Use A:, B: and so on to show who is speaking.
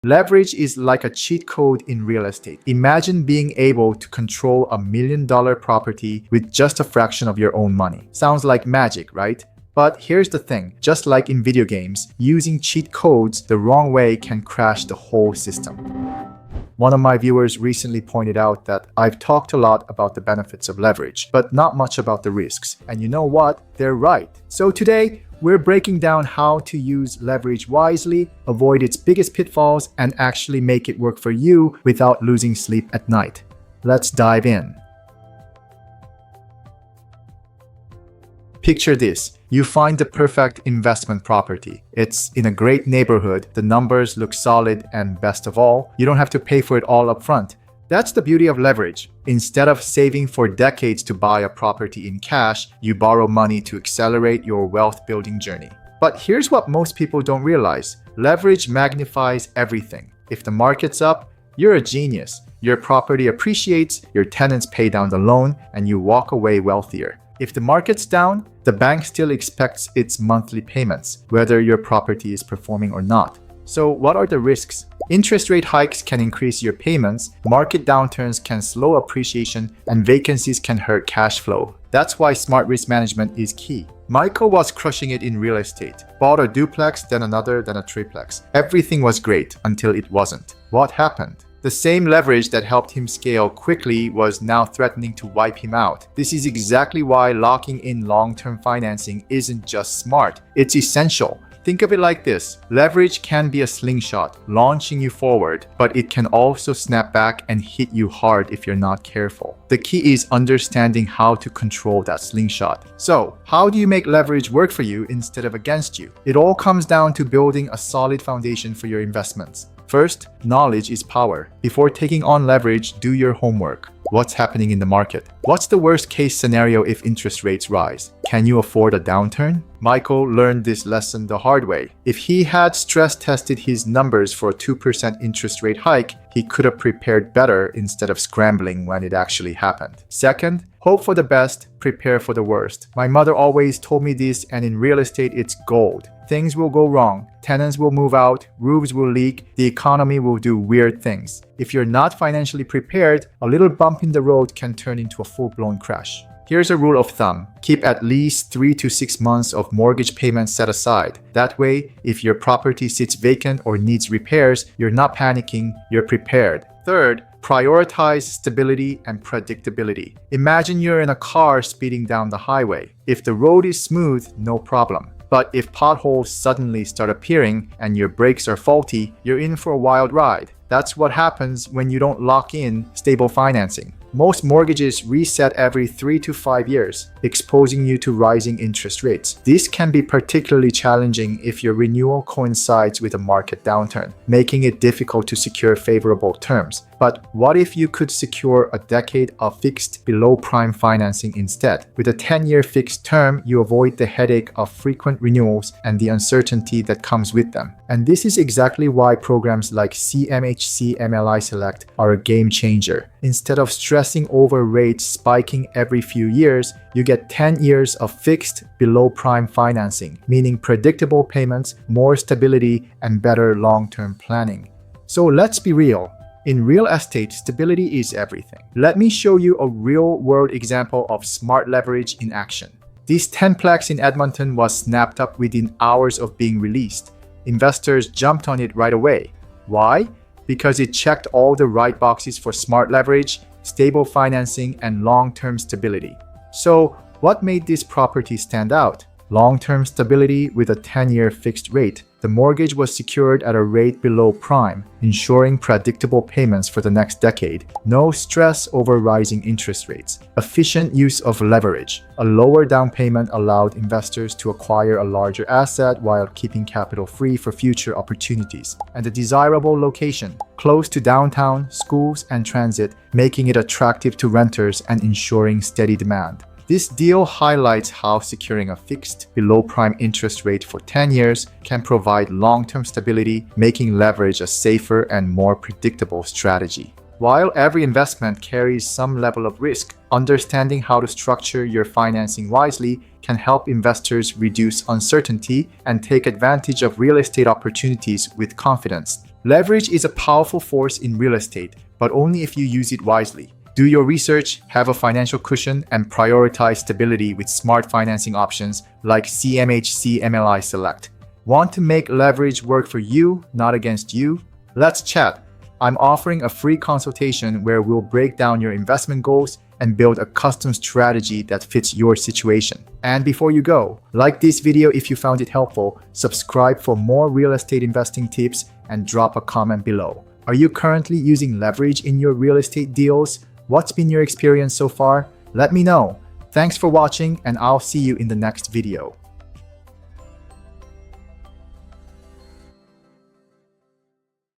A: Leverage is like a cheat code in real estate. Imagine being able to control $1 million property with just a fraction of your own money. Sounds like magic, right? But here's the thing, just like in video games, using cheat codes the wrong way can crash the whole system. One of my viewers recently pointed out that I've talked a lot about the benefits of leverage, but not much about the risks. And you know what? They're right. So today, we're breaking down how to use leverage wisely, avoid its biggest pitfalls, and actually make it work for you without losing sleep at night. Let's dive in. Picture this. You find the perfect investment property. It's in a great neighborhood, the numbers look solid, and best of all, you don't have to pay for it all up front. That's the beauty of leverage. Instead of saving for decades to buy a property in cash, you borrow money to accelerate your wealth building journey. But here's what most people don't realize. Leverage magnifies everything. If the market's up, you're a genius. Your property appreciates, your tenants pay down the loan, and you walk away wealthier. If the market's down, the bank still expects its monthly payments, whether your property is performing or not. So what are the risks? Interest rate hikes can increase your payments, market downturns can slow appreciation, and vacancies can hurt cash flow. That's why smart risk management is key. Michael was crushing it in real estate. Bought a duplex, then another, then a triplex. Everything was great until it wasn't. What happened? The same leverage that helped him scale quickly was now threatening to wipe him out. This is exactly why locking in long-term financing isn't just smart, it's essential. Think of it like this. Leverage can be a slingshot, launching you forward, but it can also snap back and hit you hard if you're not careful. The key is understanding how to control that slingshot. So, how do you make leverage work for you instead of against you? It all comes down to building a solid foundation for your investments. First, knowledge is power. Before taking on leverage, do your homework. What's happening in the market? What's the worst case scenario if interest rates rise? Can you afford a downturn? Michael learned this lesson the hard way. If he had stress tested his numbers for a 2% interest rate hike, he could have prepared better instead of scrambling when it actually happened. Second, hope for the best, prepare for the worst. My mother always told me this, and in real estate, it's gold. Things will go wrong. Tenants will move out, roofs will leak, the economy will do weird things. If you're not financially prepared, a little bump in the road can turn into a full-blown crash. Here's a rule of thumb. Keep at least 3 to 6 months of mortgage payments set aside. That way, if your property sits vacant or needs repairs, you're not panicking, you're prepared. Third, prioritize stability and predictability. Imagine you're in a car speeding down the highway. If the road is smooth, no problem. But if potholes suddenly start appearing and your brakes are faulty, you're in for a wild ride. That's what happens when you don't lock in stable financing. Most mortgages reset every 3 to 5 years, exposing you to rising interest rates. This can be particularly challenging if your renewal coincides with a market downturn, making it difficult to secure favorable terms. But what if you could secure a decade of fixed below prime financing instead? With a 10-year fixed term, you avoid the headache of frequent renewals and the uncertainty that comes with them. And this is exactly why programs like CMHC Select are a game changer. Instead of stressing over rates spiking every few years, you get 10 years of fixed below prime financing, meaning predictable payments, more stability, and better long-term planning. So let's be real. In real estate, stability is everything. Let me show you a real-world example of smart leverage in action. This 10plex in Edmonton was snapped up within hours of being released. Investors jumped on it right away. Why? Because it checked all the right boxes for smart leverage, stable financing, and long-term stability. So, what made this property stand out? Long-term stability with a 10-year fixed rate. The mortgage was secured at a rate below prime, ensuring predictable payments for the next decade. No stress over rising interest rates. Efficient use of leverage. A lower down payment allowed investors to acquire a larger asset while keeping capital free for future opportunities. And a desirable location, close to downtown, schools, and transit, making it attractive to renters and ensuring steady demand. This deal highlights how securing a fixed, below-prime interest rate for 10 years can provide long-term stability, making leverage a safer and more predictable strategy. While every investment carries some level of risk, understanding how to structure your financing wisely can help investors reduce uncertainty and take advantage of real estate opportunities with confidence. Leverage is a powerful force in real estate, but only if you use it wisely. Do your research, have a financial cushion, and prioritize stability with smart financing options like CMHC Select. Want to make leverage work for you, not against you? Let's chat. I'm offering a free consultation where we'll break down your investment goals and build a custom strategy that fits your situation. And before you go, like this video if you found it helpful, subscribe for more real estate investing tips, and drop a comment below. Are you currently using leverage in your real estate deals? What's been your experience so far? Let me know. Thanks for watching, and I'll see you in the next video.